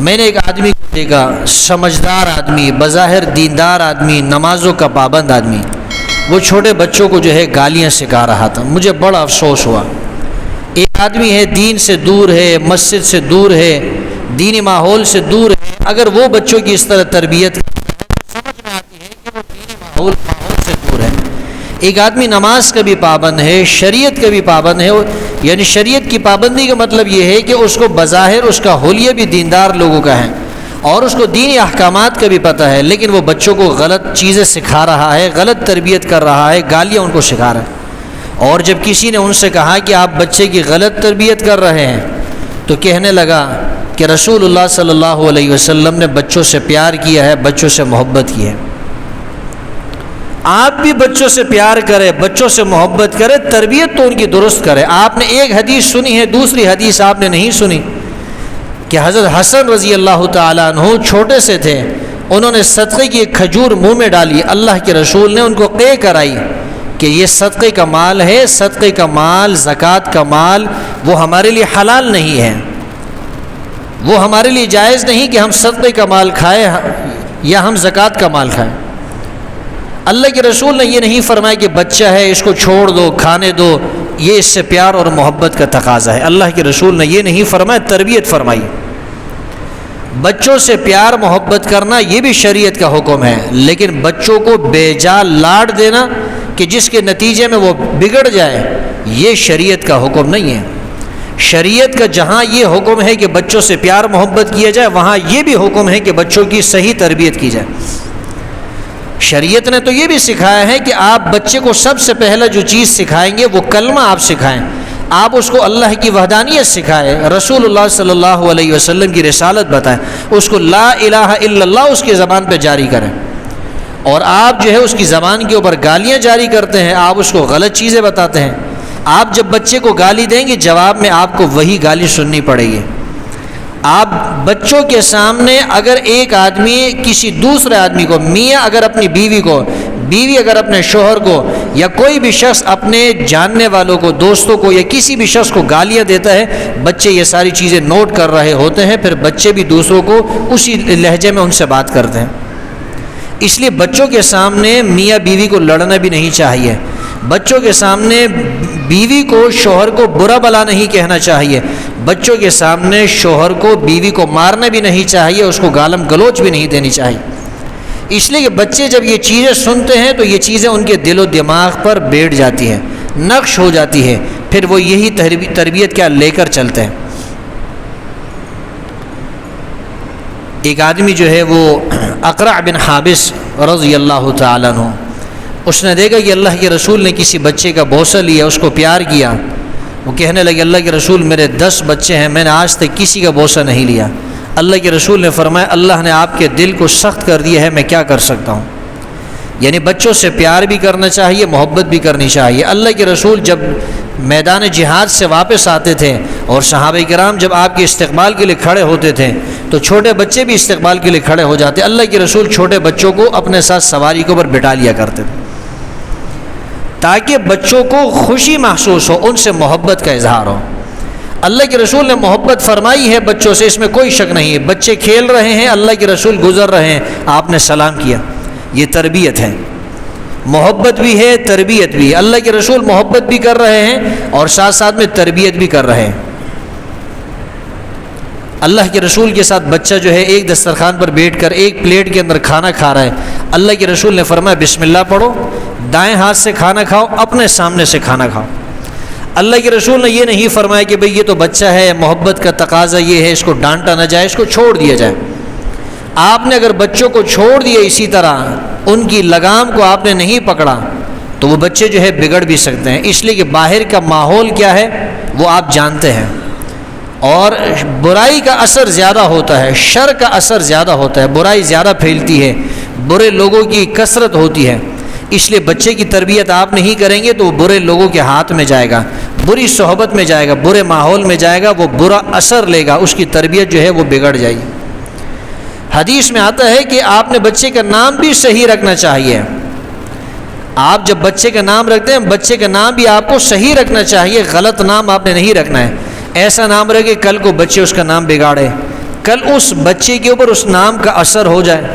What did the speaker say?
میں نے ایک آدمی کو دیکھا، سمجھدار آدمی، بظاہر دیندار آدمی، نمازوں کا پابند آدمی، وہ چھوٹے بچوں کو جو ہے گالیاں سکھا رہا تھا۔ مجھے بڑا افسوس ہوا۔ ایک آدمی ہے دین سے دور ہے، مسجد سے دور ہے، دینی ماحول سے دور ہے، اگر وہ بچوں کی اس طرح تربیت سمجھ میں آتی ہے کہ وہ دینی ماحول سے دور ہے۔ ایک آدمی نماز کا بھی پابند ہے، شریعت کا بھی پابند ہے، یعنی شریعت کی پابندی کا مطلب یہ ہے کہ اس کو بظاہر اس کا حلیہ بھی دیندار لوگوں کا ہے اور اس کو دینی احکامات کا بھی پتہ ہے، لیکن وہ بچوں کو غلط چیزیں سکھا رہا ہے، غلط تربیت کر رہا ہے، گالیاں ان کو سکھا رہا ہے۔ اور جب کسی نے ان سے کہا کہ آپ بچے کی غلط تربیت کر رہے ہیں تو کہنے لگا کہ رسول اللہ صلی اللہ علیہ وسلم نے بچوں سے پیار کیا ہے، بچوں سے محبت کی ہے۔ آپ بھی بچوں سے پیار کریں، بچوں سے محبت کریں، تربیت تو ان کی درست کریں۔ آپ نے ایک حدیث سنی ہے، دوسری حدیث آپ نے نہیں سنی کہ حضرت حسن رضی اللہ تعالیٰ عنہ چھوٹے سے تھے، انہوں نے صدقے کی ایک کھجور منہ میں ڈالی، اللہ کے رسول نے ان کو قے کرائی کہ یہ صدقے کا مال ہے، صدقے کا مال، زکوٰۃ کا مال وہ ہمارے لیے حلال نہیں ہے، وہ ہمارے لیے جائز نہیں کہ ہم صدقے کا مال کھائیں یا ہم زکوٰۃ کا مال کھائیں۔ اللہ کے رسول نے یہ نہیں فرمایا کہ بچہ ہے اس کو چھوڑ دو، کھانے دو، یہ اس سے پیار اور محبت کا تقاضا ہے۔ اللہ کے رسول نے یہ نہیں فرمایا، تربیت فرمائی۔ بچوں سے پیار محبت کرنا یہ بھی شریعت کا حکم ہے، لیکن بچوں کو بے جا لاڈ دینا کہ جس کے نتیجے میں وہ بگڑ جائے، یہ شریعت کا حکم نہیں ہے۔ شریعت کا جہاں یہ حکم ہے کہ بچوں سے پیار محبت کیا جائے، وہاں یہ بھی حکم ہے کہ بچوں کی صحیح تربیت کی جائے۔ شریعت نے تو یہ بھی سکھایا ہے کہ آپ بچے کو سب سے پہلا جو چیز سکھائیں گے وہ کلمہ آپ سکھائیں، آپ اس کو اللہ کی وحدانیت سکھائیں، رسول اللہ صلی اللہ علیہ وسلم کی رسالت بتائیں، اس کو لا الہ الا اللہ اس کی زبان پہ جاری کریں۔ اور آپ جو ہے اس کی زبان کے اوپر گالیاں جاری کرتے ہیں، آپ اس کو غلط چیزیں بتاتے ہیں۔ آپ جب بچے کو گالی دیں گے، جواب میں آپ کو وہی گالی سننی پڑے گی۔ آپ بچوں کے سامنے اگر ایک آدمی کسی دوسرے آدمی کو، میاں اگر اپنی بیوی کو، بیوی اگر اپنے شوہر کو، یا کوئی بھی شخص اپنے جاننے والوں کو، دوستوں کو، یا کسی بھی شخص کو گالیاں دیتا ہے، بچے یہ ساری چیزیں نوٹ کر رہے ہوتے ہیں، پھر بچے بھی دوسروں کو اسی لہجے میں ان سے بات کرتے ہیں۔ اس لیے بچوں کے سامنے میاں بیوی کو لڑنا بھی نہیں چاہیے، بچوں کے سامنے بیوی کو شوہر کو برا بلا نہیں کہنا چاہیے، بچوں کے سامنے شوہر کو بیوی کو مارنا بھی نہیں چاہیے، اس کو گالم گلوچ بھی نہیں دینی چاہیے۔ اس لیے کہ بچے جب یہ چیزیں سنتے ہیں تو یہ چیزیں ان کے دل و دماغ پر بیٹھ جاتی ہیں، نقش ہو جاتی ہے، پھر وہ یہی تربیت کیا لے کر چلتے ہیں۔ ایک آدمی جو ہے وہ اقرع بن حابس رضی اللہ تعالیٰ عنہ، اس نے دیکھا کہ اللہ کے رسول نے کسی بچے کا بوسہ لیا، اس کو پیار کیا، وہ کہنے لگے اللہ کے رسول میرے 10 بچے ہیں، میں نے آج تک کسی کا بوسہ نہیں لیا۔ اللہ کے رسول نے فرمایا اللہ نے آپ کے دل کو سخت کر دیا ہے، میں کیا کر سکتا ہوں۔ یعنی بچوں سے پیار بھی کرنا چاہیے، محبت بھی کرنی چاہیے۔ اللہ کے رسول جب میدان جہاد سے واپس آتے تھے اور صحابہ کرام جب آپ کے استقبال کے لیے کھڑے ہوتے تھے تو چھوٹے بچے بھی استقبال کے لیے کھڑے ہو جاتے۔ اللہ کے رسول چھوٹے بچوں کو اپنے ساتھ سواری کے اوپر بٹھا لیا کرتے تھے تاکہ بچوں کو خوشی محسوس ہو، ان سے محبت کا اظہار ہو۔ اللہ کے رسول نے محبت فرمائی ہے بچوں سے، اس میں کوئی شک نہیں ہے۔ بچے کھیل رہے ہیں، اللہ کے رسول گزر رہے ہیں، آپ نے سلام کیا، یہ تربیت ہے۔ محبت بھی ہے، تربیت بھی ہے۔ اللہ کے رسول محبت بھی کر رہے ہیں اور ساتھ ساتھ میں تربیت بھی کر رہے ہیں۔ اللہ کے رسول کے ساتھ بچہ جو ہے ایک دسترخوان پر بیٹھ کر ایک پلیٹ کے اندر کھانا کھا رہا ہے، اللہ کے رسول نے فرمایا بسم اللہ پڑھو، دائیں ہاتھ سے کھانا کھاؤ، اپنے سامنے سے کھانا کھاؤ۔ اللہ کے رسول نے یہ نہیں فرمایا کہ بھئی یہ تو بچہ ہے، محبت کا تقاضا یہ ہے، اس کو ڈانٹا نہ جائے، اس کو چھوڑ دیا جائے۔ آپ نے اگر بچوں کو چھوڑ دیا اسی طرح، ان کی لگام کو آپ نے نہیں پکڑا تو وہ بچے جو ہے بگڑ بھی سکتے ہیں۔ اس لیے کہ باہر کا ماحول کیا ہے وہ آپ جانتے ہیں، اور برائی کا اثر زیادہ ہوتا ہے، شر کا اثر زیادہ ہوتا ہے، برائی زیادہ پھیلتی ہے، برے لوگوں کی کثرت ہوتی ہے۔ اس لیے بچے کی تربیت آپ نہیں کریں گے تو وہ برے لوگوں کے ہاتھ میں جائے گا، بری صحبت میں جائے گا، برے ماحول میں جائے گا، وہ برا اثر لے گا، اس کی تربیت جو ہے وہ بگڑ جائے گی۔ حدیث میں آتا ہے کہ آپ نے بچے کا نام بھی صحیح رکھنا چاہیے۔ آپ جب بچے کا نام رکھتے ہیں، بچے کا نام بھی آپ کو صحیح رکھنا چاہیے، غلط نام آپ نے نہیں رکھنا ہے۔ ایسا نام رکھے کل کو بچے اس کا نام بگاڑے، کل اس بچے کے اوپر اس نام کا اثر ہو جائے.